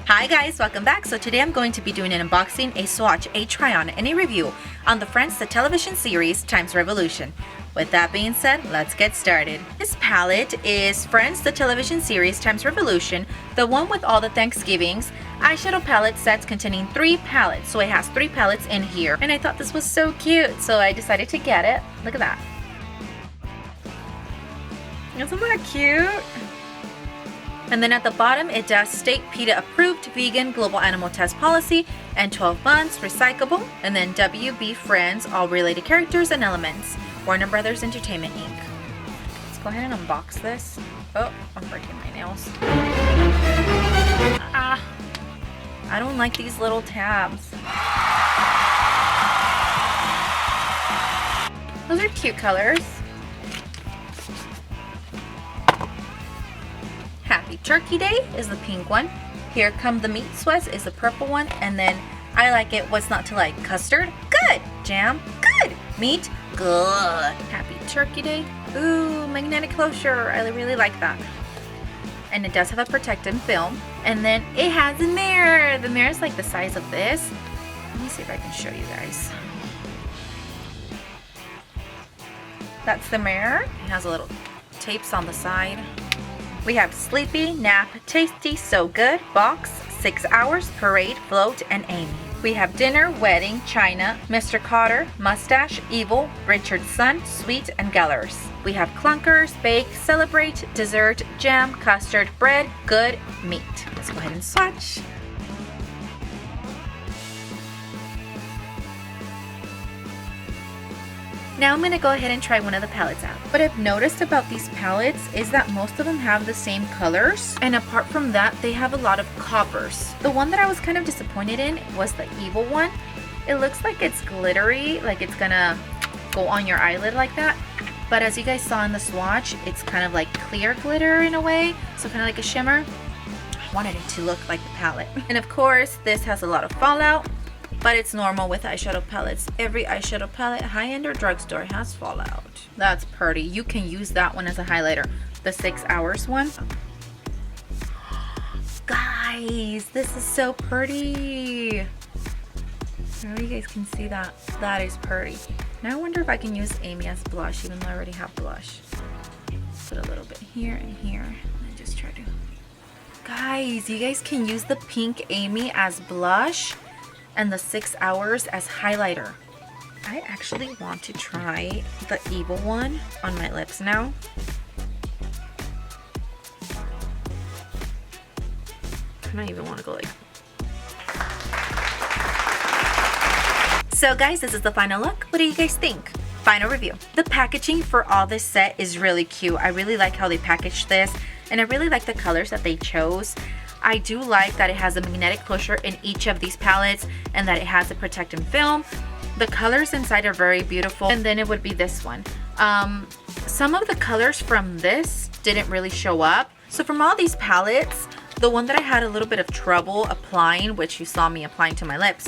Hi guys, welcome back. So today I'm going to be doing an unboxing, a swatch, a try on, and a review on the Friends the television series Times Revolution. With that being said, let's get started. This palette is Friends the television series Times Revolution, the one with all the Thanksgivings eyeshadow palette sets containing 3 palettes. So it has 3 palettes in here, and I thought this was so cute, so I decided to get it. Look at that. Isn't that cute? And then at the bottom, it does state PETA approved, vegan, global animal test policy, and 12 months, recyclable. And then WB Friends, all related characters and elements. Warner Brothers Entertainment Inc. Let's go ahead and unbox this. Oh, I'm breaking my nails. I don't like these little tabs. Those are cute colors. Happy Turkey Day is the pink one. Here Come the Meat Sweats is the purple one. And then I Like It, What's Not to Like? Custard, good. Jam, good. Meat, good. Happy Turkey Day. Ooh, magnetic closure. I really like that. And it does have a protective film. And then it has a mirror. The mirror is like the size of this. Let me see if I can show you guys. That's the mirror. It has a little tapes on the side. We have Sleepy, Nap, Tasty, So Good, Box, 6 Hours, Parade, Float, and Amy. We have Dinner, Wedding, China, Mr. Cotter, Mustache, Evil, Richard's Son, Sweet, and Gellers. We have Clunkers, Bake, Celebrate, Dessert, Jam, Custard, Bread, Good, Meat. Let's go ahead and swatch. Now I'm going to go ahead and try one of the palettes out. What I've noticed about these palettes is that most of them have the same colors, and apart from that they have a lot of coppers. The one that I was kind of disappointed in was the Evil one. It looks like it's glittery, like it's gonna go on your eyelid like that, but as you guys saw in the swatch, it's kind of like clear glitter in a way, so kind of like a shimmer. I wanted it to look like the palette. And of course this has a lot of fallout, but it's normal with eyeshadow palettes. Every eyeshadow palette, high-end or drugstore, has fallout. That's pretty. You can use that one as a highlighter. The 6 Hours one. Guys, this is so pretty. I know you guys can see that. That is pretty. Now I wonder if I can use Amy as blush, even though I already have blush. Put a little bit here and here. And just try to... Guys, you guys can use the pink Amy as blush and the 6 Hours as highlighter. I actually want to try the Evil one on my lips now. I don't even want to go like... So guys, this is the final look. What do you guys think? Final review. The packaging for all this set is really cute. I really like how they packaged this, and I really like the colors that they chose. I do like that it has a magnetic closure in each of these palettes and that it has a protective film. The colors inside are very beautiful. And then it would be this one. Some of the colors from this didn't really show up. So from all these palettes, the one that I had a little bit of trouble applying, which you saw me applying to my lips,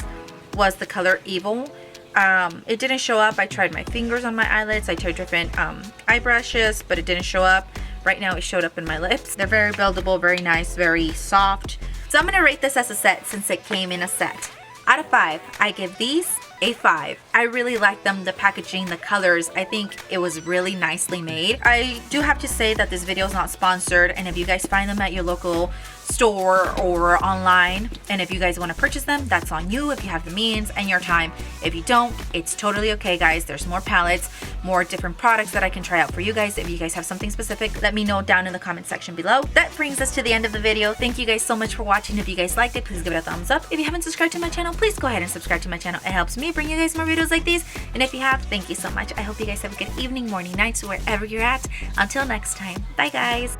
was the color Evil. It didn't show up. I tried my fingers on my eyelids. I tried different eye brushes, but it didn't show up. Right now it showed up in my lips. They're very buildable, very nice, very soft. So I'm gonna rate this as a set since it came in a set. Out of 5, I give these a 5. I really like them, the packaging, the colors. I think it was really nicely made. I do have to say that this video is not sponsored, and if you guys find them at your local store or online, and if you guys want to purchase them, that's on you if you have the means and your time. If you don't, it's totally okay, guys. There's more palettes, more different products that I can try out for you guys. If you guys have something specific, let me know down in the comment section below. That brings us to the end of the video. Thank you guys so much for watching. If you guys liked it, please give it a thumbs up. If you haven't subscribed to my channel, please go ahead and subscribe to my channel. It helps me bring you guys more videos like these, and if you have, thank you so much. I hope you guys have a good evening, morning, night, wherever you're at. Until next time, bye guys.